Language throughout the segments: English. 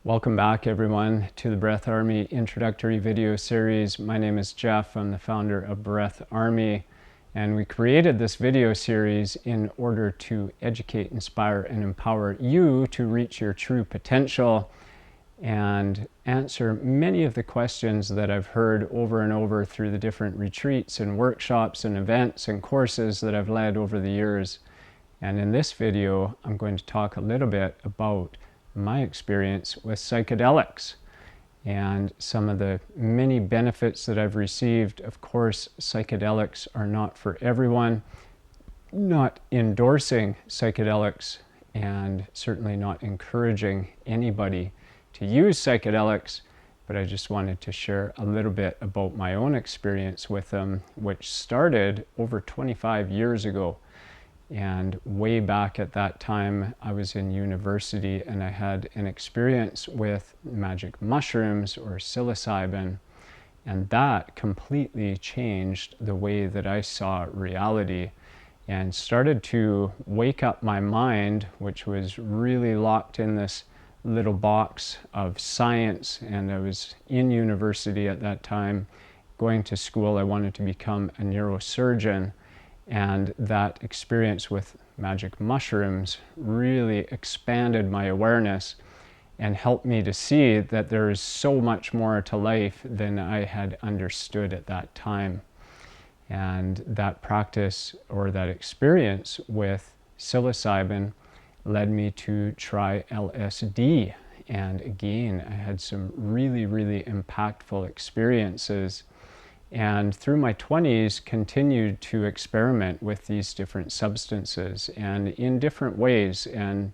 Welcome back everyone to the breathARMY introductory video series. My name is Jeff. I'm the founder of breathARMY, and we created this video series in order to educate, inspire, and empower you to reach your true potential and answer many of the questions that I've heard over and over through the different retreats and workshops and events and courses that I've led over the years. And in this video, I'm going to talk a little bit about my experience with psychedelics and some of the many benefits that I've received. Of course, psychedelics are not for everyone. Not endorsing psychedelics and certainly not encouraging anybody to use psychedelics, but I just wanted to share a little bit about my own experience with them, which started over 25 years ago. And way back at that time, I was in university and I had an experience with magic mushrooms or psilocybin, and that completely changed the way that I saw reality and started to wake up my mind, which was really locked in this little box of science. And I was in university at that time, going to school. I wanted to become a neurosurgeon. And that experience with magic mushrooms really expanded my awareness and helped me to see that there is so much more to life than I had understood at that time. And that practice or that experience with psilocybin led me to try LSD. And again, I had some really, really impactful experiences. And through my 20s, continued to experiment with these different substances and in different ways. And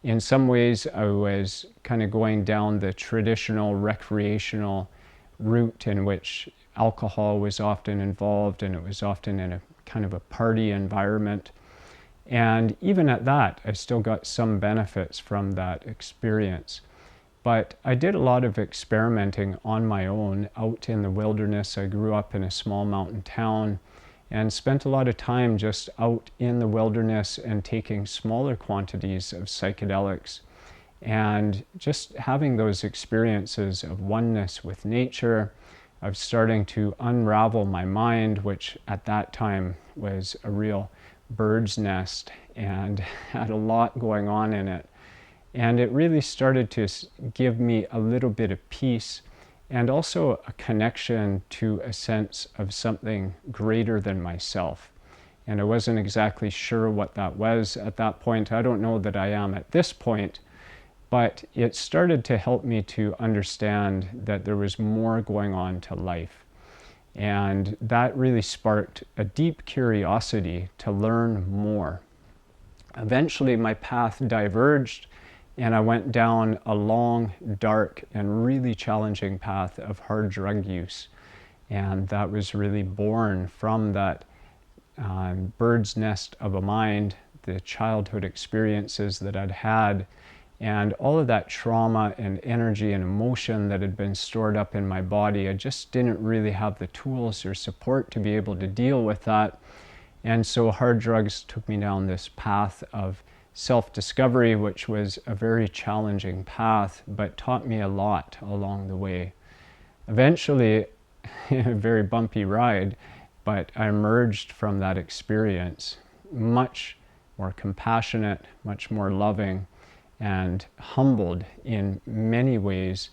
in some ways, I was kind of going down the traditional recreational route in which alcohol was often involved, and it was often in a kind of a party environment. And even at that, I still got some benefits from that experience. But I did a lot of experimenting on my own out in the wilderness. I grew up in a small mountain town and spent a lot of time just out in the wilderness and taking smaller quantities of psychedelics and just having those experiences of oneness with nature, of starting to unravel my mind, which at that time was a real bird's nest and had a lot going on in it. And it really started to give me a little bit of peace and also a connection to a sense of something greater than myself. And I wasn't exactly sure what that was at that point. I don't know that I am at this point, but it started to help me to understand that there was more going on to life. And that really sparked a deep curiosity to learn more. Eventually, my path diverged, and I went down a long, dark, and really challenging path of hard drug use. And that was really born from that bird's nest of a mind, the childhood experiences that I'd had, and all of that trauma and energy and emotion that had been stored up in my body. I just didn't really have the tools or support to be able to deal with that. And so hard drugs took me down this path of self-discovery, which was a very challenging path, but taught me a lot along the way. Eventually, a very bumpy ride, but I emerged from that experience much more compassionate, much more loving, and humbled in many ways.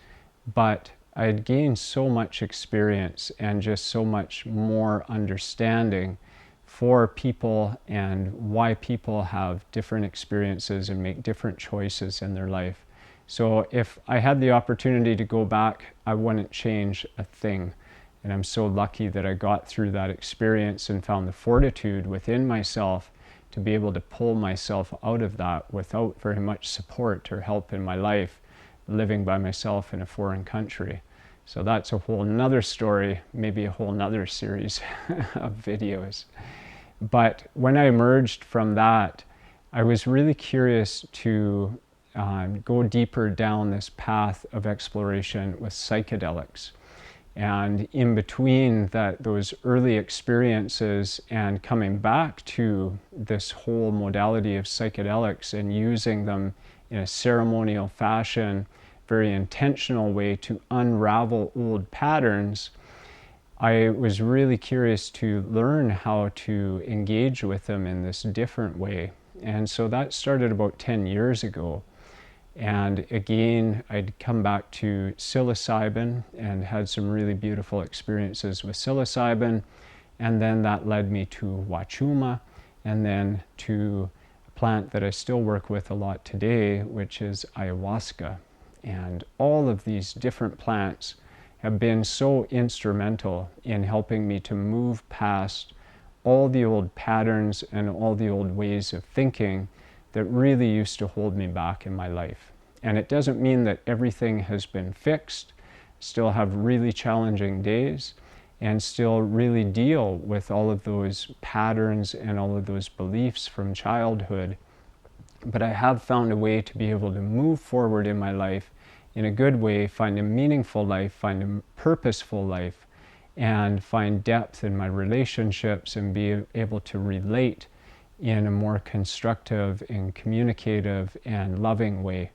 But I had gained so much experience and just so much more understanding for people and why people have different experiences and make different choices in their life. So if I had the opportunity to go back, I wouldn't change a thing. And I'm so lucky that I got through that experience and found the fortitude within myself to be able to pull myself out of that without very much support or help in my life, living by myself in a foreign country. So that's a whole nother story, maybe a whole nother series of videos. But when I emerged from that, I was really curious to go deeper down this path of exploration with psychedelics. And in between those early experiences and coming back to this whole modality of psychedelics and using them in a ceremonial fashion very intentional way to unravel old patterns, I was really curious to learn how to engage with them in this different way. And so that started about 10 years ago. And again, I'd come back to psilocybin and had some really beautiful experiences with psilocybin. And then that led me to wachuma, and then to a plant that I still work with a lot today, which is ayahuasca. And all of these different plants have been so instrumental in helping me to move past all the old patterns and all the old ways of thinking that really used to hold me back in my life. And it doesn't mean that everything has been fixed. Still have really challenging days and still really deal with all of those patterns and all of those beliefs from childhood. But I have found a way to be able to move forward in my life in a good way, find a meaningful life, find a purposeful life, and find depth in my relationships and be able to relate in a more constructive and communicative and loving way.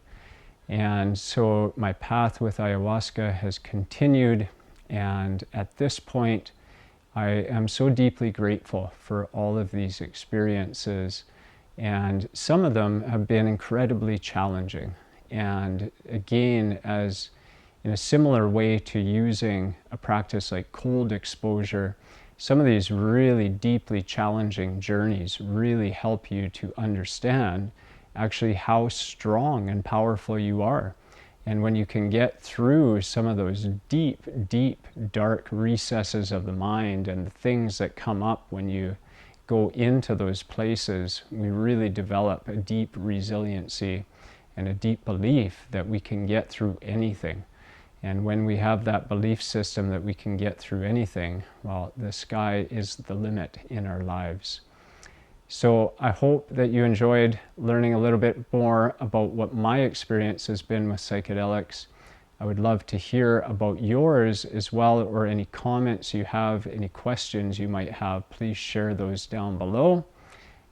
And so my path with ayahuasca has continued, and at this point I am so deeply grateful for all of these experiences, and some of them have been incredibly challenging. And again, as in a similar way to using a practice like cold exposure, some of these really deeply challenging journeys really help you to understand actually how strong and powerful you are. And when you can get through some of those deep, deep, dark recesses of the mind and the things that come up when you go into those places, we really develop a deep resiliency and a deep belief that we can get through anything. And when we have that belief system that we can get through anything, well, the sky is the limit in our lives. So I hope that you enjoyed learning a little bit more about what my experience has been with psychedelics. I would love to hear about yours as well, or any comments you have, any questions you might have. Please share those down below.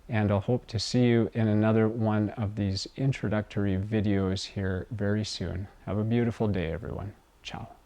And I'll hope to see you in another one of these introductory videos here very soon. Have a beautiful day, everyone. Ciao.